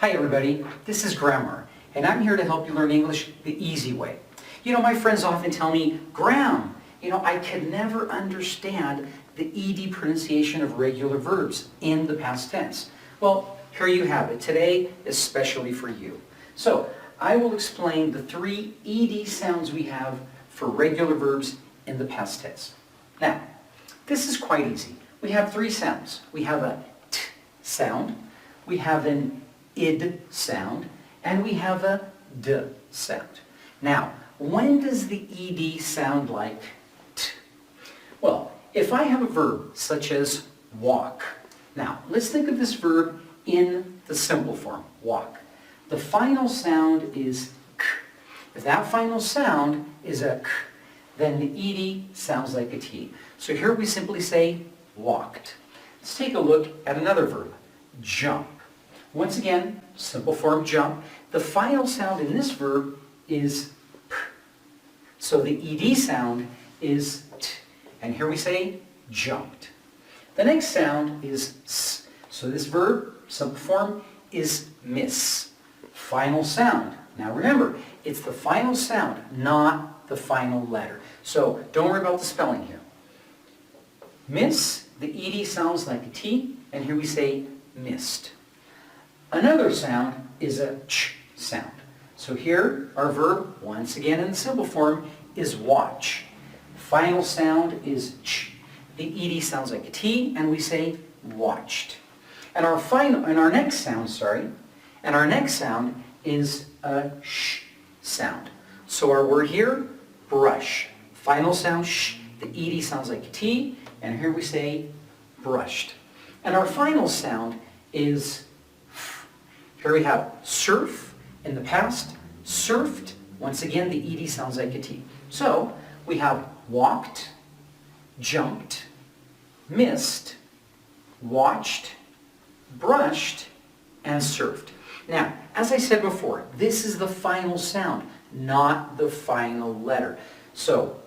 Hi everybody, this is Grammar, and I'm here to help you learn English the easy way. You know, my friends often tell me, Graham, I could never understand the ED pronunciation of regular verbs in the past tense. Well, here you have it today, especially for you. So, I will explain the 3 ED sounds we have for regular verbs in the past tense. Now, this is quite easy. We have 3 sounds. We have a t sound, we have an id sound, and we have a d sound. Now, when does the ed sound like t? Well, if I have a verb such as walk. Now, let's think of this verb in the simple form, walk. The final sound is k. If that final sound is a k, then the ed sounds like a t. So here we simply say walked. Let's take a look at another verb, jump. Once again, simple form jump. The final sound in this verb is p. So the ed sound is t. And here we say jumped. The next sound is s. So this verb, simple form, is miss. Final sound. Now remember, it's the final sound, not the final letter. So don't worry about the spelling here. Miss, the ed sounds like a t, and here we say missed. Another sound is a ch sound. So here, our verb, once again in the simple form, is watch. Final sound is ch. The ed sounds like a t, and we say watched. And our next sound is a sh sound. So our word here, brush. Final sound sh. The ed sounds like a t, and here we say brushed. And our final sound is f. Here we have surf in the past, surfed. Once again, the ed sounds like a t. So we have walked, jumped, missed, watched, brushed, and surfed. Now, as I said before, this is the final sound, not the final letter. So,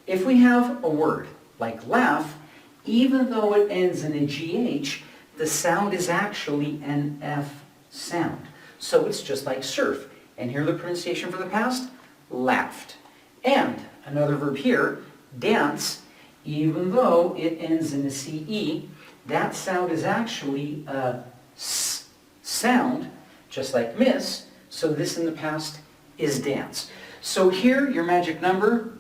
if we have a word like laugh, even though it ends in a GH, the sound is actually an F sound. So it's just like surf. And here the pronunciation for the past, laughed. And another verb here, dance, even though it ends in a CE, that sound is actually a S sound, just like miss, so this in the past is dance. So here your magic number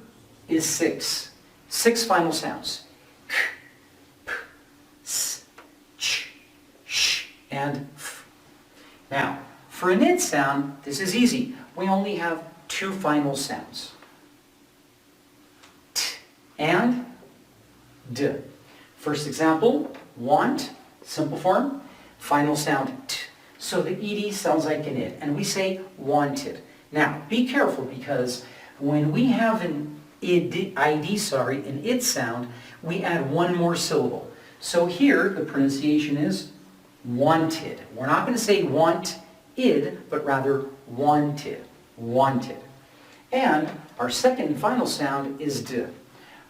is 6. 6 final sounds. K, p, s, ch, sh, and f. Now, for an id sound, this is easy. We only have 2 final sounds. T and d. First example, want, simple form, final sound t. So the ed sounds like an id, and we say wanted. Now, be careful because when we have an an id sound, we add one more syllable. So here, the pronunciation is wanted. We're not going to say want id, but rather wanted. Wanted. And our second and final sound is d.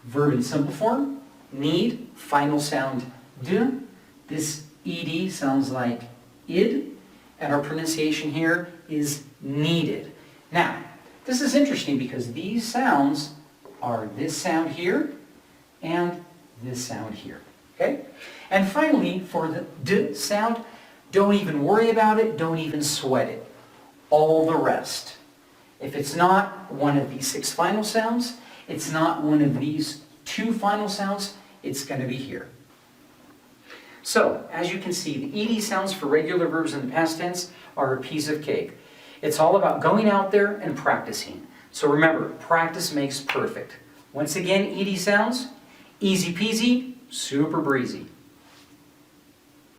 Verb in simple form, need, final sound d. This ed sounds like id, and our pronunciation here is needed. Now, this is interesting because these sounds are this sound here and this sound here. Okay? And finally, for the d sound, don't even worry about it, don't even sweat it. All the rest. If it's not one of these 6 final sounds, it's not one of these 2 final sounds, it's going to be here. So, as you can see, the ed sounds for regular verbs in the past tense are a piece of cake. It's all about going out there and practicing. So remember, practice makes perfect. Once again, ed sounds, easy peasy, super breezy.